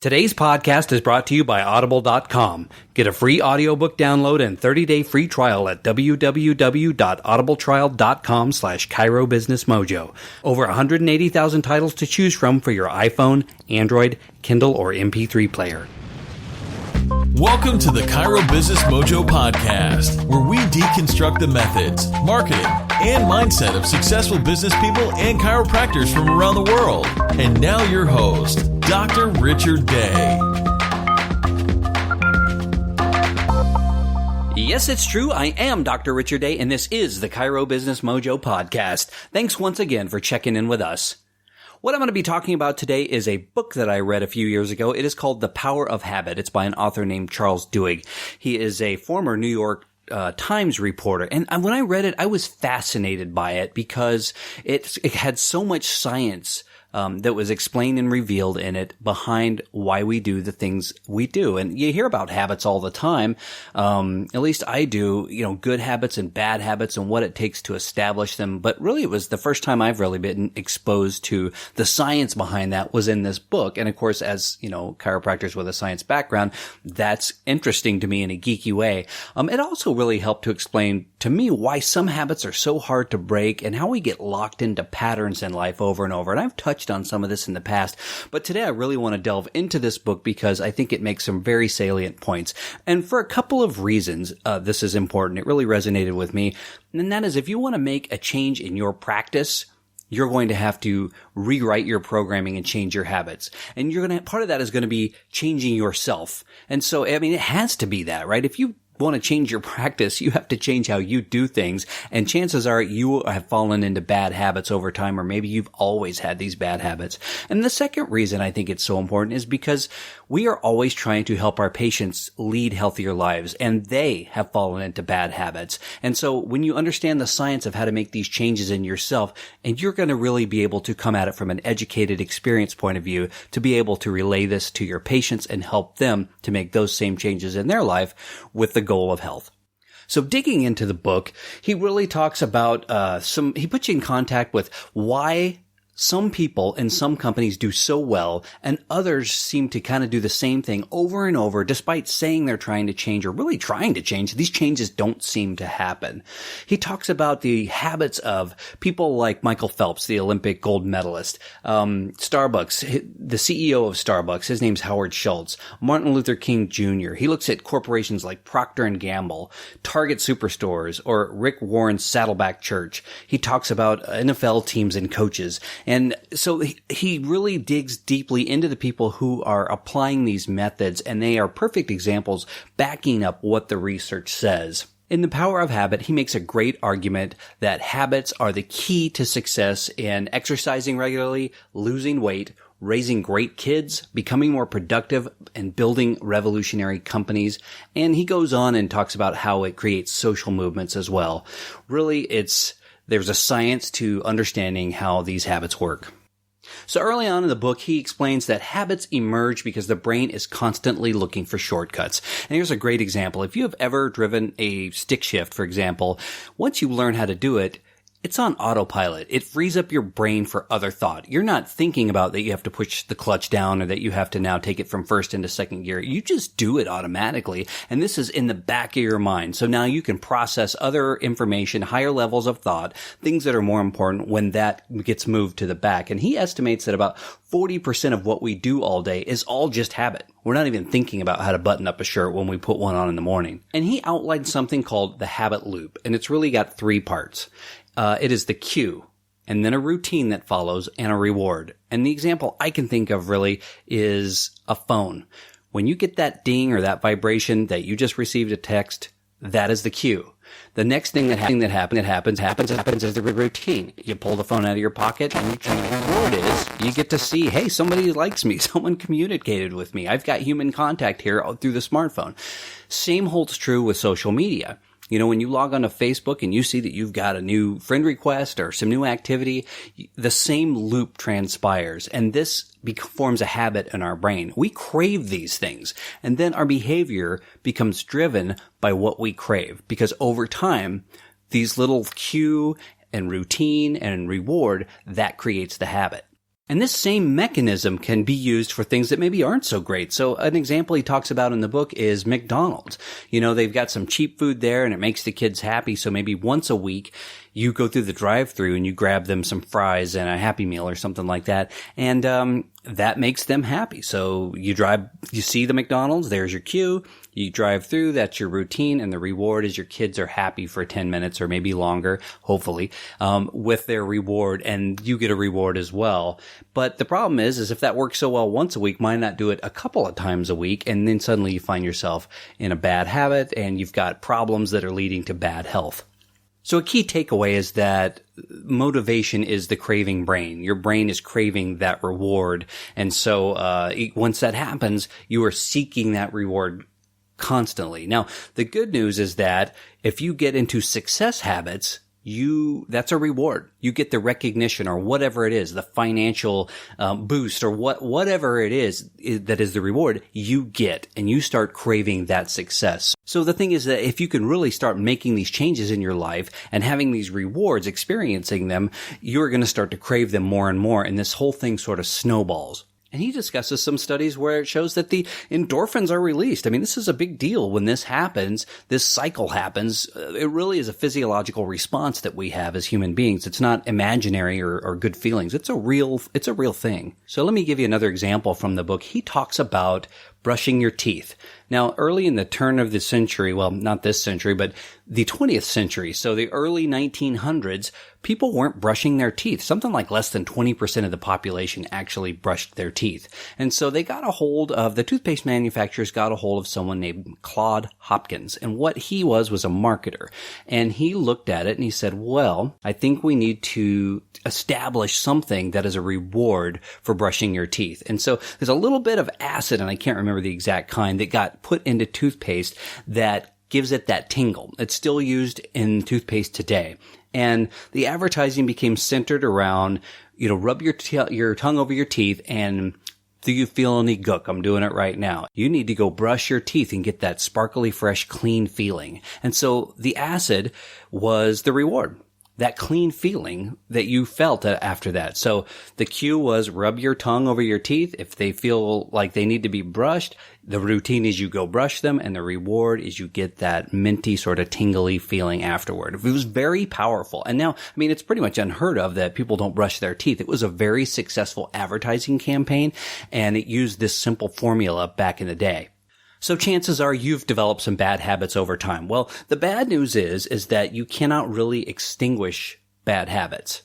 Today's podcast is brought to you by Audible.com. Get a free audiobook download and 30-day free trial at www.audibletrial.com/ChiroBusinessMojo. Over 180,000 titles to choose from for your iPhone, Android, Kindle, or MP3 player. Welcome to the Chiro Business Mojo podcast, where we deconstruct the methods, marketing, and mindset of successful business people and chiropractors from around the world. And now your host, Dr. Richard Day. Yes, it's true. I am Dr. Richard Day, and this is the Chiro Business Mojo podcast. Thanks once again for checking in with us. What I'm going to be talking about today is a book that I read a few years ago. It is called The Power of Habit. It's by an author named Charles Duhigg. He is a former New York Times reporter. And when I read it, I was fascinated by it because it had so much science that was explained and revealed in it behind why we do the things we do. And you hear about habits all the time. At least I do, good habits and bad habits and what it takes to establish them. But really it was the first time I've really been exposed to the science behind that was in this book. And of course, as, chiropractors with a science background, that's interesting to me in a geeky way. It also really helped to explain to me why some habits are so hard to break and how we get locked into patterns in life over and over. And I've touched on some of this in the past, but today I really want to delve into this book because I think it makes some very salient points. And for a couple of reasons, this is important. It really resonated with me. And that is, if you want to make a change in your practice, you're going to have to rewrite your programming and change your habits. And part of that is going to be changing yourself. And so, it has to be that, right? If you want to change your practice, you have to change how you do things. And chances are you have fallen into bad habits over time, or maybe you've always had these bad habits. And the second reason I think it's so important is because we are always trying to help our patients lead healthier lives, and they have fallen into bad habits. And so when you understand the science of how to make these changes in yourself, and you're going to really be able to come at it from an educated experience point of view to be able to relay this to your patients and help them to make those same changes in their life with the goal of health. So digging into the book, he really talks about he puts you in contact with why some people in some companies do so well and others seem to kind of do the same thing over and over despite saying they're trying to change or really trying to change. These changes don't seem to happen. He talks about the habits of people like Michael Phelps, the Olympic gold medalist, Starbucks, the CEO of Starbucks, his name's Howard Schultz, Martin Luther King Jr. He looks at corporations like Procter & Gamble, Target Superstores, or Rick Warren's Saddleback Church. He talks about NFL teams and coaches. And so he really digs deeply into the people who are applying these methods, and they are perfect examples backing up what the research says. In The Power of Habit, he makes a great argument that habits are the key to success in exercising regularly, losing weight, raising great kids, becoming more productive, and building revolutionary companies. And he goes on and talks about how it creates social movements as well. Really, there's a science to understanding how these habits work. So early on in the book, he explains that habits emerge because the brain is constantly looking for shortcuts. And here's a great example. If you have ever driven a stick shift, for example, once you learn how to do it, it's on autopilot. It frees up your brain for other thought. You're not thinking about that you have to push the clutch down or that you have to now take it from first into second gear. You just do it automatically. And this is in the back of your mind. So now you can process other information, higher levels of thought, things that are more important when that gets moved to the back. And he estimates that about 40% of what we do all day is all just habit. We're not even thinking about how to button up a shirt when we put one on in the morning. And he outlined something called the habit loop. And it's really got three parts. It is the cue, and then a routine that follows, and a reward. And the example I can think of really is a phone. When you get that ding or that vibration that you just received a text, that is the cue. The next thing that happens is the routine. You pull the phone out of your pocket, and the reward is you get to see, hey, somebody likes me. Someone communicated with me. I've got human contact here through the smartphone. Same holds true with social media. When you log on to Facebook and you see that you've got a new friend request or some new activity, the same loop transpires. And this forms a habit in our brain. We crave these things. And then our behavior becomes driven by what we crave. Because over time, these little cue and routine and reward, that creates the habit. And this same mechanism can be used for things that maybe aren't so great. So an example he talks about in the book is McDonald's. They've got some cheap food there and it makes the kids happy. So maybe once a week, you go through the drive-thru and you grab them some fries and a Happy Meal or something like that. And, that makes them happy. So you see the McDonald's, there's your queue, you drive through, that's your routine, and the reward is your kids are happy for 10 minutes or maybe longer, hopefully, with their reward, and you get a reward as well. But the problem is if that works so well once a week, why not do it a couple of times a week, and then suddenly you find yourself in a bad habit and you've got problems that are leading to bad health. So a key takeaway is that motivation is the craving brain. Your brain is craving that reward. And so once that happens, you are seeking that reward constantly. Now, the good news is that if you get into success habits, that's a reward. You get the recognition or whatever it is, the financial boost or whatever it is that is the reward you get, and you start craving that success. So the thing is that if you can really start making these changes in your life and having these rewards, experiencing them, you're going to start to crave them more and more, and this whole thing sort of snowballs. And he discusses some studies where it shows that the endorphins are released. I mean, this is a big deal when this happens, this cycle happens. It really is a physiological response that we have as human beings. It's not imaginary or good feelings. It's a real thing. So let me give you another example from the book. He talks about brushing your teeth. Now, early in the turn of the century, well, not this century, but the 20th century, so the early 1900s, people weren't brushing their teeth. Something like less than 20% of the population actually brushed their teeth. And so the toothpaste manufacturers got a hold of someone named Claude Hopkins. And what he was a marketer. And he looked at it and he said, well, I think we need to establish something that is a reward for brushing your teeth. And so there's a little bit of acid, and I can't remember the exact kind, that got put into toothpaste that gives it that tingle. It's still used in toothpaste today. And the advertising became centered around, rub your tongue over your teeth and do you feel any gook? I'm doing it right now. You need to go brush your teeth and get that sparkly, fresh, clean feeling. And so the acid was the reward. That clean feeling that you felt after that. So the cue was rub your tongue over your teeth. If they feel like they need to be brushed, the routine is you go brush them, and the reward is you get that minty sort of tingly feeling afterward. It was very powerful. And now, it's pretty much unheard of that people don't brush their teeth. It was a very successful advertising campaign, and it used this simple formula back in the day. So chances are you've developed some bad habits over time. Well, the bad news is that you cannot really extinguish bad habits.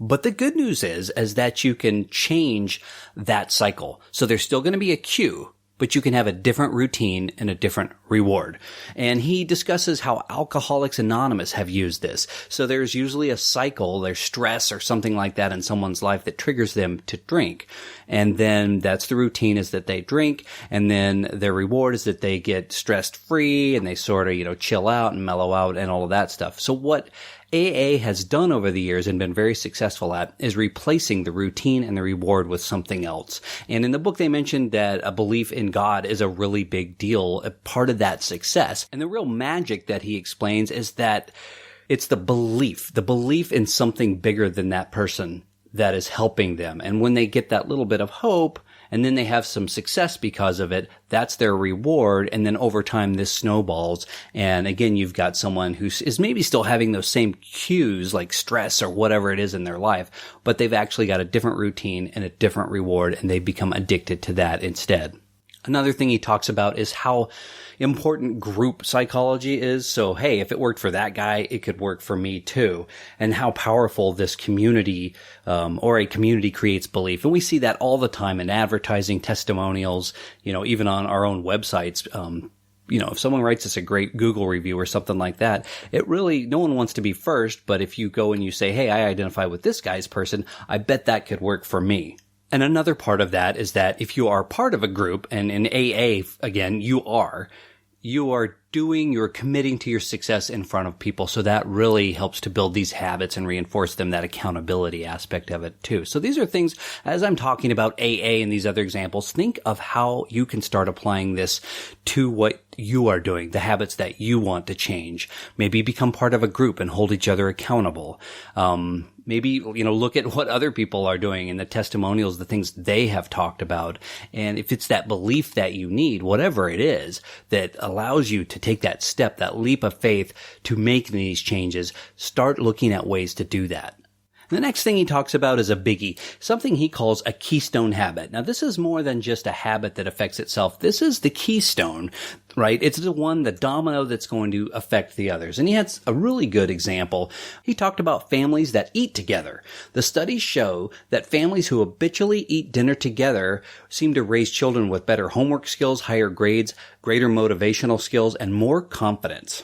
But the good news is that you can change that cycle. So there's still going to be a cue, but you can have a different routine and a different reward. And he discusses how Alcoholics Anonymous have used this. So there's usually a cycle, there's stress or something like that in someone's life that triggers them to drink. And then that's the routine, is that they drink, and then their reward is that they get stressed free and they sort of, chill out and mellow out and all of that stuff. So what AA has done over the years and been very successful at is replacing the routine and the reward with something else. And in the book, they mentioned that a belief in God is a really big deal, a part of that success. And the real magic that he explains is that it's the belief in something bigger than that person that is helping them. And when they get that little bit of hope, and then they have some success because of it, that's their reward. And then over time, this snowballs. And again, you've got someone who is maybe still having those same cues like stress or whatever it is in their life, but they've actually got a different routine and a different reward, and they've become addicted to that instead. Another thing he talks about is how important group psychology is. So, hey, if it worked for that guy, it could work for me too. And how powerful this community, or a community creates belief. And we see that all the time in advertising, testimonials, even on our own websites. If someone writes us a great Google review or something like that, no one wants to be first. But if you go and you say, hey, I identify with this guy's person, I bet that could work for me. And another part of that is that if you are part of a group, and in AA, again, you're committing to your success in front of people. So that really helps to build these habits and reinforce them, that accountability aspect of it too. So these are things, as I'm talking about AA and these other examples, think of how you can start applying this to what you are doing, the habits that you want to change. Maybe become part of a group and hold each other accountable. Maybe, look at what other people are doing and the testimonials, the things they have talked about. And if it's that belief that you need, whatever it is that allows you to take that step, that leap of faith to make these changes, start looking at ways to do that. The next thing he talks about is a biggie, something he calls a keystone habit. Now, this is more than just a habit that affects itself. This is the keystone, right? It's the domino that's going to affect the others. And he had a really good example. He talked about families that eat together. The studies show that families who habitually eat dinner together seem to raise children with better homework skills, higher grades, greater motivational skills, and more confidence.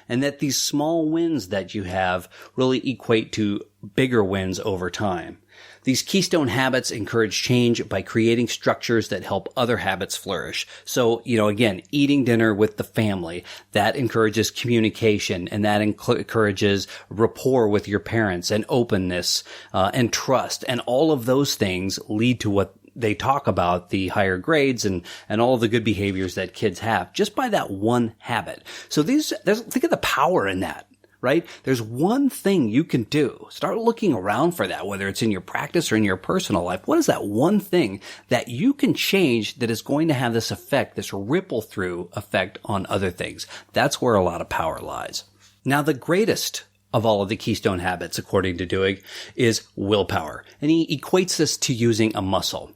And that these small wins that you have really equate to bigger wins over time. These keystone habits encourage change by creating structures that help other habits flourish. So, again, eating dinner with the family, that encourages communication, and that encourages rapport with your parents and openness, and trust. And all of those things lead to what they talk about, the higher grades and all of the good behaviors that kids have just by that one habit. So think of the power in that, right? There's one thing you can do. Start looking around for that, whether it's in your practice or in your personal life. What is that one thing that you can change that is going to have this effect, this ripple through effect on other things? That's where a lot of power lies. Now, the greatest of all of the keystone habits, according to Duhigg, is willpower. And he equates this to using a muscle.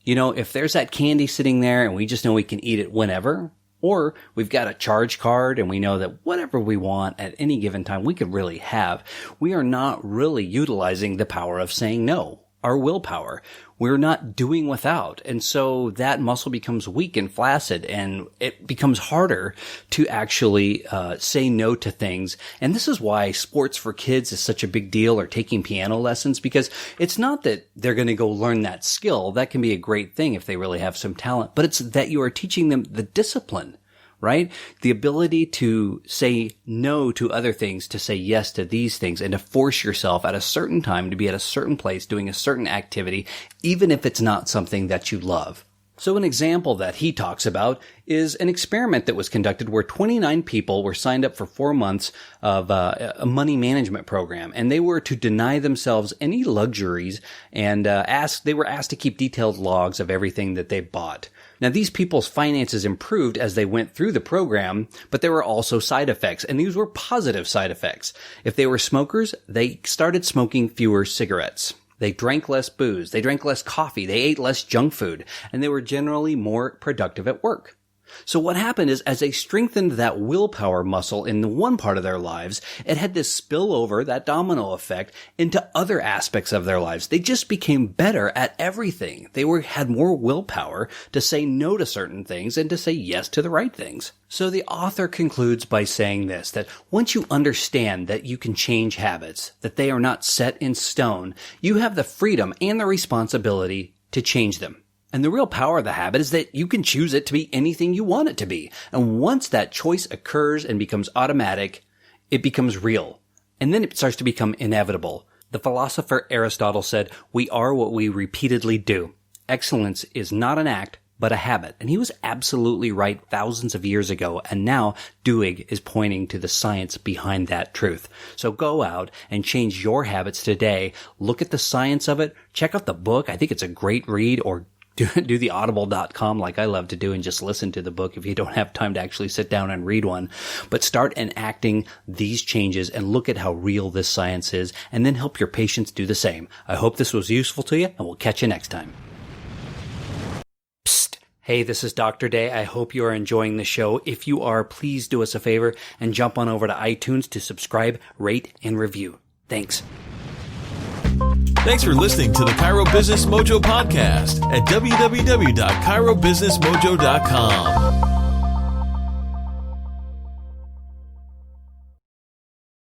If there's that candy sitting there and we just know we can eat it whenever, or we've got a charge card and we know that whatever we want at any given time we could really have, we are not really utilizing the power of saying no, our willpower. We're not doing without. And so that muscle becomes weak and flaccid, and it becomes harder to actually say no to things. And this is why sports for kids is such a big deal, or taking piano lessons, because it's not that they're going to go learn that skill. That can be a great thing if they really have some talent, but it's that you are teaching them the discipline, right? The ability to say no to other things, to say yes to these things, and to force yourself at a certain time to be at a certain place doing a certain activity, even if it's not something that you love. So an example that he talks about is an experiment that was conducted where 29 people were signed up for 4 months of a money management program, and they were to deny themselves any luxuries, and they were asked to keep detailed logs of everything that they bought. Now, these people's finances improved as they went through the program, but there were also side effects, and these were positive side effects. If they were smokers, they started smoking fewer cigarettes. They drank less booze. They drank less coffee. They ate less junk food, and they were generally more productive at work. So what happened is, as they strengthened that willpower muscle in the one part of their lives, it had this spillover, that domino effect, into other aspects of their lives. They just became better at everything. They had more willpower to say no to certain things and to say yes to the right things. So the author concludes by saying this, that once you understand that you can change habits, that they are not set in stone, you have the freedom and the responsibility to change them. And the real power of the habit is that you can choose it to be anything you want it to be. And once that choice occurs and becomes automatic, it becomes real. And then it starts to become inevitable. The philosopher Aristotle said, "We are what we repeatedly do. Excellence is not an act, but a habit." And he was absolutely right thousands of years ago. And now Duhigg is pointing to the science behind that truth. So go out and change your habits today. Look at the science of it. Check out the book. I think it's a great read, or do the audible.com like I love to do and just listen to the book if you don't have time to actually sit down and read one. But start enacting these changes and look at how real this science is, and then help your patients do the same. I hope this was useful to you, and we'll catch you next time. Psst. Hey, this is Dr. Day. I hope you are enjoying the show. If you are, please do us a favor and jump on over to iTunes to subscribe, rate, and review. Thanks. Thanks for listening to the Chiro Business Mojo podcast at www.chirobusinessmojo.com.